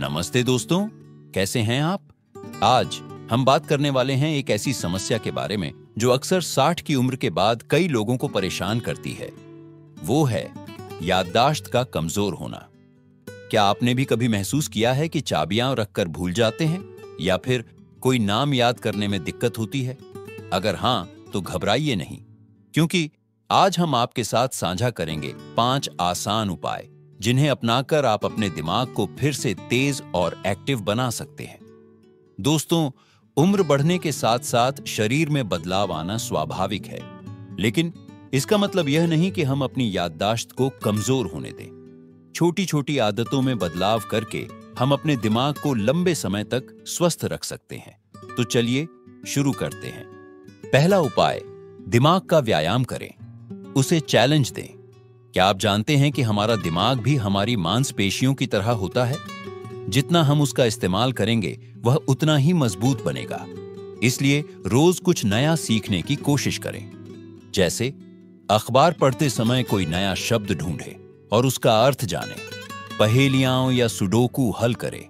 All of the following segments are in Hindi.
नमस्ते दोस्तों, कैसे हैं आप? आज हम बात करने वाले हैं एक ऐसी समस्या के बारे में जो अक्सर 60 की उम्र के बाद कई लोगों को परेशान करती है। वो है याददाश्त का कमजोर होना। क्या आपने भी कभी महसूस किया है कि चाबियां रखकर भूल जाते हैं या फिर कोई नाम याद करने में दिक्कत होती है? अगर हां, तो घबराइए नहीं, क्योंकि आज हम आपके साथ साझा करेंगे 5 आसान उपाय जिन्हें अपनाकर आप अपने दिमाग को फिर से तेज और एक्टिव बना सकते हैं। दोस्तों, उम्र बढ़ने के साथ साथ शरीर में बदलाव आना स्वाभाविक है, लेकिन इसका मतलब यह नहीं कि हम अपनी याददाश्त को कमजोर होने दें। छोटी छोटी आदतों में बदलाव करके हम अपने दिमाग को लंबे समय तक स्वस्थ रख सकते हैं। तो चलिए शुरू करते हैं। पहला उपाय, दिमाग का व्यायाम करें, उसे चैलेंज दें। क्या आप जानते हैं कि हमारा दिमाग भी हमारी मांसपेशियों की तरह होता है? जितना हम उसका इस्तेमाल करेंगे वह उतना ही मजबूत बनेगा। इसलिए रोज कुछ नया सीखने की कोशिश करें। जैसे अखबार पढ़ते समय कोई नया शब्द ढूंढे और उसका अर्थ जाने, पहेलियां या सुडोकू हल करें।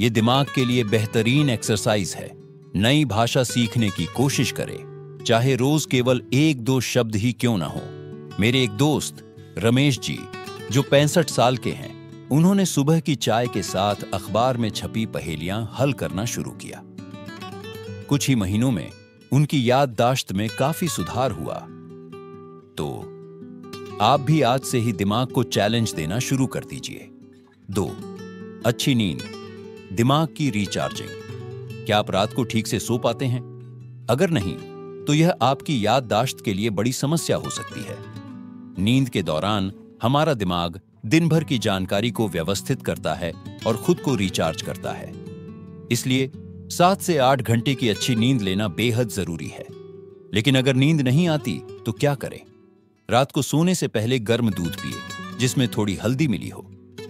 यह दिमाग के लिए बेहतरीन एक्सरसाइज है। नई भाषा सीखने की कोशिश करें, चाहे रोज केवल 1-2 शब्द ही क्यों ना हो। मेरे एक दोस्त रमेश जी, जो 65 साल के हैं, उन्होंने सुबह की चाय के साथ अखबार में छपी पहेलियां हल करना शुरू किया। कुछ ही महीनों में उनकी याददाश्त में काफी सुधार हुआ। तो आप भी आज से ही दिमाग को चैलेंज देना शुरू कर दीजिए। 2, अच्छी नींद, दिमाग की रिचार्जिंग। क्या आप रात को ठीक से सो पाते हैं? अगर नहीं, तो यह आपकी याददाश्त के लिए बड़ी समस्या हो सकती है। नींद के दौरान हमारा दिमाग दिन भर की जानकारी को व्यवस्थित करता है और खुद को रिचार्ज करता है। इसलिए 7 से 8 घंटे की अच्छी नींद लेना बेहद जरूरी है। लेकिन अगर नींद नहीं आती तो क्या करें? रात को सोने से पहले गर्म दूध पिए जिसमें थोड़ी हल्दी मिली हो।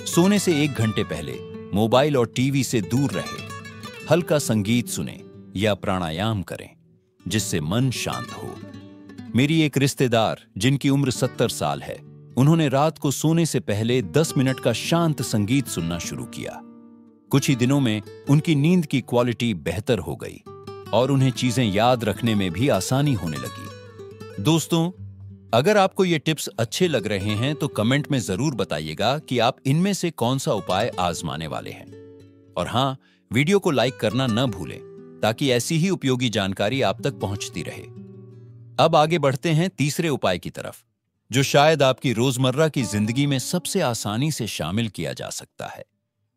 सोने से 1 घंटे पहले मोबाइल और टीवी से दूर रहे। हल्का संगीत सुने या प्राणायाम करें जिससे मन शांत हो। मेरी एक रिश्तेदार जिनकी उम्र 70 साल है, उन्होंने रात को सोने से पहले 10 मिनट का शांत संगीत सुनना शुरू किया। कुछ ही दिनों में उनकी नींद की क्वालिटी बेहतर हो गई और उन्हें चीजें याद रखने में भी आसानी होने लगी। दोस्तों, अगर आपको ये टिप्स अच्छे लग रहे हैं तो कमेंट में जरूर बताइएगा कि आप इनमें से कौन सा उपाय आजमाने वाले हैं। और हां, वीडियो को लाइक करना न भूलें ताकि ऐसी ही उपयोगी जानकारी आप तक पहुंचती रहे। अब आगे बढ़ते हैं तीसरे उपाय की तरफ, जो शायद आपकी रोजमर्रा की जिंदगी में सबसे आसानी से शामिल किया जा सकता है।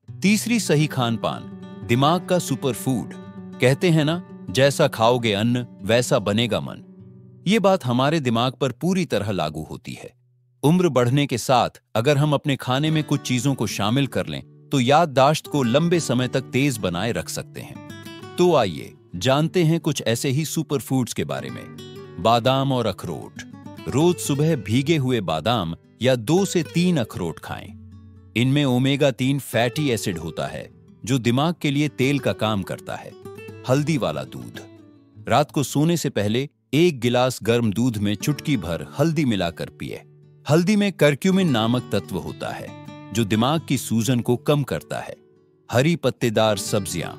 तीसरी सही खान पान, दिमाग का सुपर फूड। कहते हैं ना, जैसा खाओगे अन्न वैसा बनेगा मन। ये बात हमारे दिमाग पर पूरी तरह लागू होती है। उम्र बढ़ने के साथ अगर हम अपने खाने में कुछ चीजों को शामिल कर लें तो याददाश्त को लंबे समय तक तेज बनाए रख सकते हैं। तो आइए जानते हैं कुछ ऐसे ही सुपर फूड्स के बारे में। बादाम और अखरोट। रोज सुबह भीगे हुए बादाम या 2 से 3 अखरोट खाएं। इनमें ओमेगा 3 फैटी एसिड होता है जो दिमाग के लिए तेल का काम करता है। हल्दी वाला दूध। रात को सोने से पहले 1 गिलास गर्म दूध में चुटकी भर हल्दी मिलाकर पिए। हल्दी में कर्क्यूमिन नामक तत्व होता है जो दिमाग की सूजन को कम करता है। हरी पत्तेदार सब्जियां,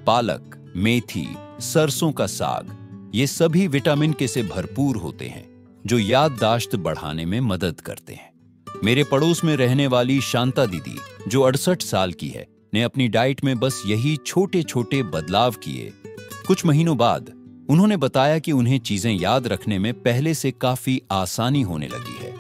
पालक, मेथी, सरसों का साग, ये सभी विटामिन के से भरपूर होते हैं जो याददाश्त बढ़ाने में मदद करते हैं। मेरे पड़ोस में रहने वाली शांता दीदी, जो 68 साल की है, ने अपनी डाइट में बस यही छोटे छोटे बदलाव किए। कुछ महीनों बाद उन्होंने बताया कि उन्हें चीजें याद रखने में पहले से काफी आसानी होने लगी है।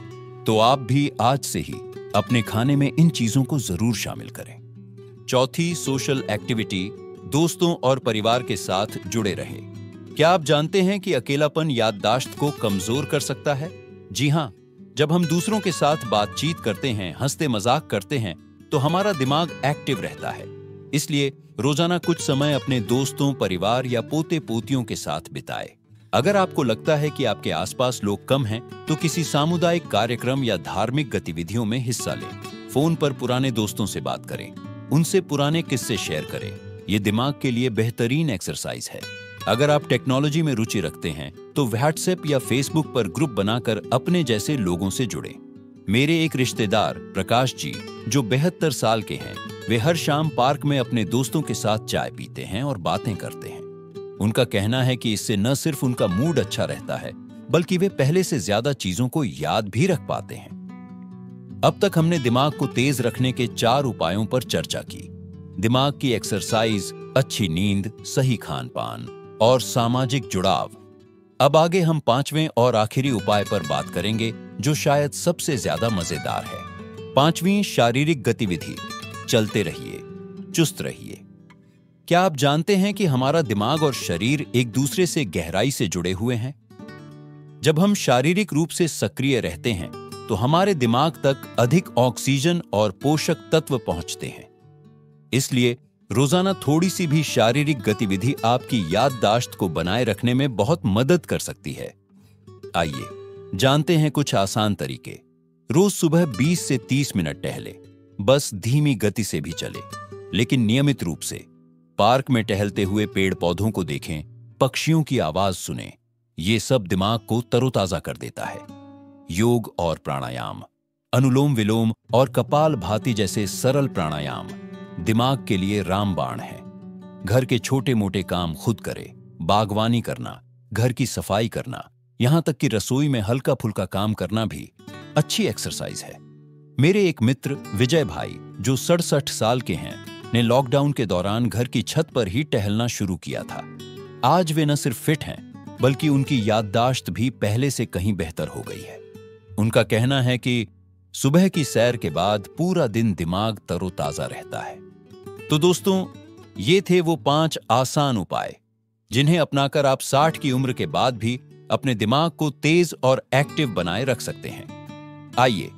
तो आप भी आज से ही अपने खाने में इन चीजों को जरूर शामिल करें। चौथी सोशल एक्टिविटी, दोस्तों और परिवार के साथ जुड़े रहें। क्या आप जानते हैं कि अकेलापन याददाश्त को कमजोर कर सकता है? जी हां, जब हम दूसरों के साथ बातचीत करते हैं, हंसते मजाक करते हैं, तो हमारा दिमाग एक्टिव रहता है। इसलिए रोजाना कुछ समय अपने दोस्तों, परिवार या पोते पोतियों के साथ बिताएं। अगर आपको लगता है कि आपके आसपास लोग कम हैं, तो किसी सामुदायिक कार्यक्रम या धार्मिक गतिविधियों में हिस्सा लें। फोन पर पुराने दोस्तों से बात करें, उनसे पुराने किस्से शेयर करें। यह दिमाग के लिए बेहतरीन एक्सरसाइज है। अगर आप टेक्नोलॉजी में रुचि रखते हैं तो व्हाट्सएप या फेसबुक पर ग्रुप बनाकर अपने जैसे लोगों से जुड़ें। मेरे एक रिश्तेदार प्रकाश जी, जो 72 साल के हैं, वे हर शाम पार्क में अपने दोस्तों के साथ चाय पीते हैं और बातें करते हैं। उनका कहना है कि इससे न सिर्फ उनका मूड अच्छा रहता है, बल्कि वे पहले से ज्यादा चीजों को याद भी रख पाते हैं। अब तक हमने दिमाग को तेज रखने के 4 उपायों पर चर्चा की। दिमाग की एक्सरसाइज, अच्छी नींद, सही खान पान और सामाजिक जुड़ाव। अब आगे हम 5वें और आखिरी उपाय पर बात करेंगे, जो शायद सबसे ज्यादा मजेदार है। 5वीं, शारीरिक गतिविधि। चलते रहिए, चुस्त रहिए। क्या आप जानते हैं कि हमारा दिमाग और शरीर एक दूसरे से गहराई से जुड़े हुए हैं? जब हम शारीरिक रूप से सक्रिय रहते हैं तो हमारे दिमाग तक अधिक ऑक्सीजन और पोषक तत्व पहुंचते हैं। इसलिए रोजाना थोड़ी सी भी शारीरिक गतिविधि आपकी याददाश्त को बनाए रखने में बहुत मदद कर सकती है। आइए जानते हैं कुछ आसान तरीके। रोज सुबह 20 से 30 मिनट टहले, बस धीमी गति से भी चले, लेकिन नियमित रूप से। पार्क में टहलते हुए पेड़ पौधों को देखें, पक्षियों की आवाज सुनें। ये सब दिमाग को तरोताजा कर देता है। योग और प्राणायाम, अनुलोम विलोम और कपाल भाती जैसे सरल प्राणायाम दिमाग के लिए रामबाण है। घर के छोटे मोटे काम खुद करें, बागवानी करना, घर की सफाई करना, यहां तक कि रसोई में हल्का फुल्का काम करना भी अच्छी एक्सरसाइज है। मेरे एक मित्र विजय भाई, जो 67 साल के हैं, ने लॉकडाउन के दौरान घर की छत पर ही टहलना शुरू किया था। आज वे न सिर्फ फिट हैं, बल्कि उनकी याददाश्त भी पहले से कहीं बेहतर हो गई है। उनका कहना है कि सुबह की सैर के बाद पूरा दिन दिमाग तरोताजा रहता है। तो दोस्तों, ये थे वो 5 आसान उपाय जिन्हें अपनाकर आप 60 की उम्र के बाद भी अपने दिमाग को तेज और एक्टिव बनाए रख सकते हैं। आइए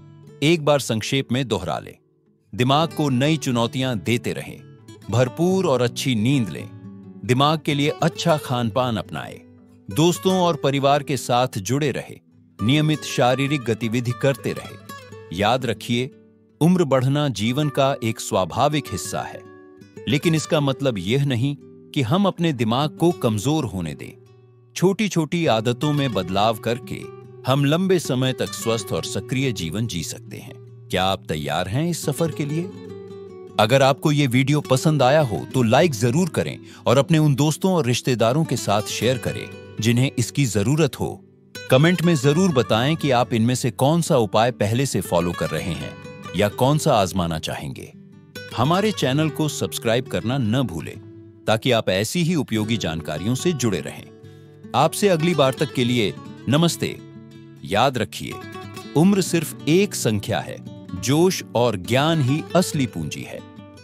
एक बार संक्षेप में दोहरा लें। दिमाग को नई चुनौतियां देते रहें, भरपूर और अच्छी नींद लें, दिमाग के लिए अच्छा खान पान अपनाएं, दोस्तों और परिवार के साथ जुड़े रहे, नियमित शारीरिक गतिविधि करते रहे। याद रखिए, उम्र बढ़ना जीवन का एक स्वाभाविक हिस्सा है, लेकिन इसका मतलब यह नहीं कि हम अपने दिमाग को कमजोर होने दें। छोटी छोटी आदतों में बदलाव करके हम लंबे समय तक स्वस्थ और सक्रिय जीवन जी सकते हैं। क्या आप तैयार हैं इस सफर के लिए? अगर आपको ये वीडियो पसंद आया हो तो लाइक जरूर करें और अपने उन दोस्तों और रिश्तेदारों के साथ शेयर करें जिन्हें इसकी जरूरत हो। कमेंट में जरूर बताएं कि आप इनमें से कौन सा उपाय पहले से फॉलो कर रहे हैं या कौन सा आजमाना चाहेंगे। हमारे चैनल को सब्सक्राइब करना न भूलें, ताकि आप ऐसी ही उपयोगी जानकारियों से जुड़े रहें। आपसे अगली बार तक के लिए नमस्ते। याद रखिए, उम्र सिर्फ एक संख्या है, जोश और ज्ञान ही असली पूंजी है।